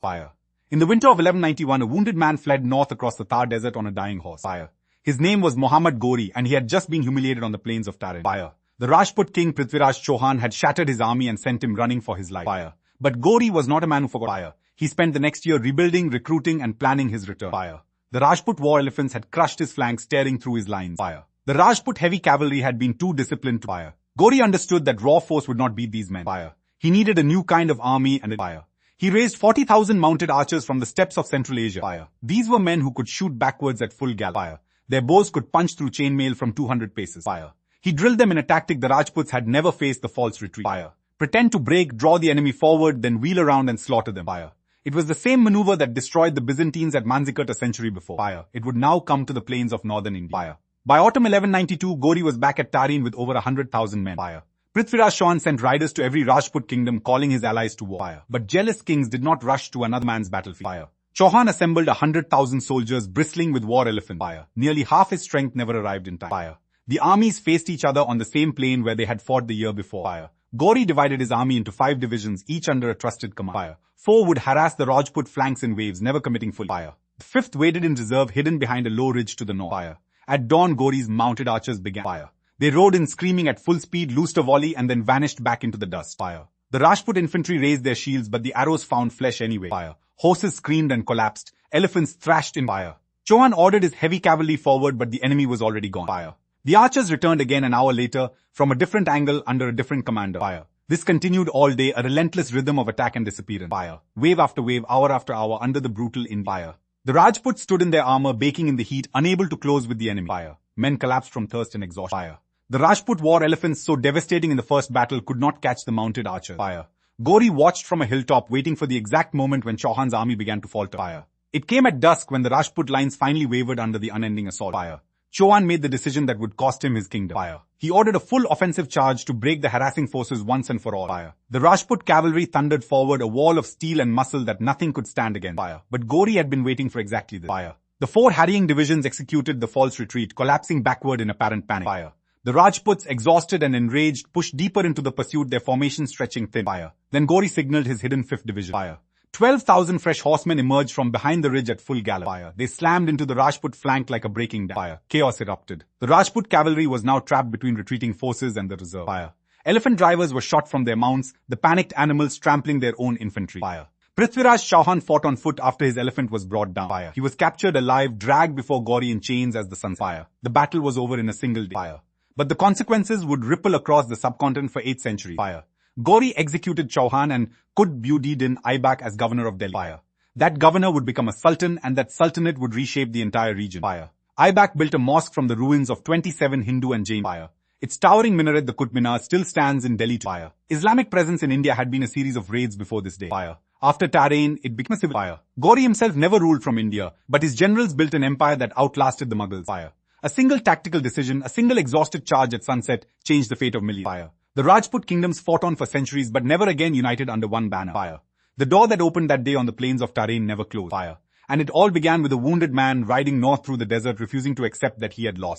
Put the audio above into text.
Fire. In the winter of 1191, a wounded man fled north across the Thar desert on a dying horse. Fire. His name was Muhammad Ghori, and he had just been humiliated on the plains of Tarain. Fire. The Rajput king Prithviraj Chauhan had shattered his army and sent him running for his life. Fire. But Ghori was not a man who forgot. Fire. He spent the next year rebuilding, recruiting, and planning his return. Fire. The Rajput war elephants had crushed his flanks, tearing through his lines. Fire. The Rajput heavy cavalry had been too disciplined to fire. Ghori understood that raw force would not beat these men. Fire. He needed a new kind of army and a fire. He raised 40,000 mounted archers from the steppes of Central Asia. Fire. These were men who could shoot backwards at full gallop. Fire. Their bows could punch through chainmail from 200 paces. Fire. He drilled them in a tactic the Rajputs had never faced: the false retreat. Fire. Pretend to break, draw the enemy forward, then wheel around and slaughter them. Fire. It was the same maneuver that destroyed the Byzantines at Manzikert a century before. Fire. It would now come to the plains of northern India. Fire. By autumn 1192, Ghori was back at Tarain with over 100,000 men. Fire. Prithviraj Chauhan sent riders to every Rajput kingdom calling his allies to war. Fire. But jealous kings did not rush to another man's battlefield. Fire. Chauhan assembled 100,000 soldiers bristling with war elephants. Fire. Nearly half his strength never arrived in time. Fire. The armies faced each other on the same plain where they had fought the year before. Fire. Ghori divided his army into 5 divisions, each under a trusted commander. Fire. 4 would harass the Rajput flanks in waves, never committing full fire. The 5th waited in reserve, hidden behind a low ridge to the north. Fire. At dawn, Ghori's mounted archers began fire. They rode in screaming at full speed, loosed a volley, and then vanished back into the dust. Fire. The Rajput infantry raised their shields, but the arrows found flesh anyway. Fire. Horses screamed and collapsed. Elephants thrashed in fire. Chauhan ordered his heavy cavalry forward, but the enemy was already gone. Fire. The archers returned again an hour later, from a different angle under a different commander. Fire. This continued all day, a relentless rhythm of attack and disappearance. Fire. Wave after wave, hour after hour, under the brutal fire. The Rajputs stood in their armor, baking in the heat, unable to close with the enemy. Fire. Men collapsed from thirst and exhaustion. Fire. The Rajput war elephants, so devastating in the first battle, could not catch the mounted archers. Fire. Ghori watched from a hilltop, waiting for the exact moment when Chauhan's army began to falter. Fire. It came at dusk when the Rajput lines finally wavered under the unending assault. Fire. Chauhan made the decision that would cost him his kingdom. Fire. He ordered a full offensive charge to break the harassing forces once and for all. Fire. The Rajput cavalry thundered forward, a wall of steel and muscle that nothing could stand against. Fire. But Ghori had been waiting for exactly this. Fire. The 4 harrying divisions executed the false retreat, collapsing backward in apparent panic. Fire. The Rajputs, exhausted and enraged, pushed deeper into the pursuit, their formation stretching thin. Fire. Then Ghori signaled his hidden 5th division. Fire. 12,000 fresh horsemen emerged from behind the ridge at full gallop. Fire. They slammed into the Rajput flank like a breaking dam. Fire. Chaos erupted. The Rajput cavalry was now trapped between retreating forces and the reserve. Fire. Elephant drivers were shot from their mounts, the panicked animals trampling their own infantry. Fire. Prithviraj Chauhan fought on foot after his elephant was brought down. Fire. He was captured alive, dragged before Ghori in chains as the sun set. Fire. The battle was over in a single day. Fire. But the consequences would ripple across the subcontinent for 8 centuries. Fire. Ghori executed Chauhan and Qutb-ud-Din Aibak as governor of Delhi. Fire. That governor would become a sultan, and that sultanate would reshape the entire region. Fire. Aibak built a mosque from the ruins of 27 Hindu and Jain. Fire. Its towering minaret, the Qutb Minar, still stands in Delhi. Fire. Islamic presence in India had been a series of raids before this day. Fire. After Tarain, it became a civil fire. Ghori himself never ruled from India, but his generals built an empire that outlasted the Mughals. Fire. A single tactical decision, a single exhausted charge at sunset, changed the fate of millions. Fire. The Rajput kingdoms fought on for centuries, but never again united under one banner. Fire. The door that opened that day on the plains of Tarain never closed. Fire. And it all began with a wounded man riding north through the desert, refusing to accept that he had lost.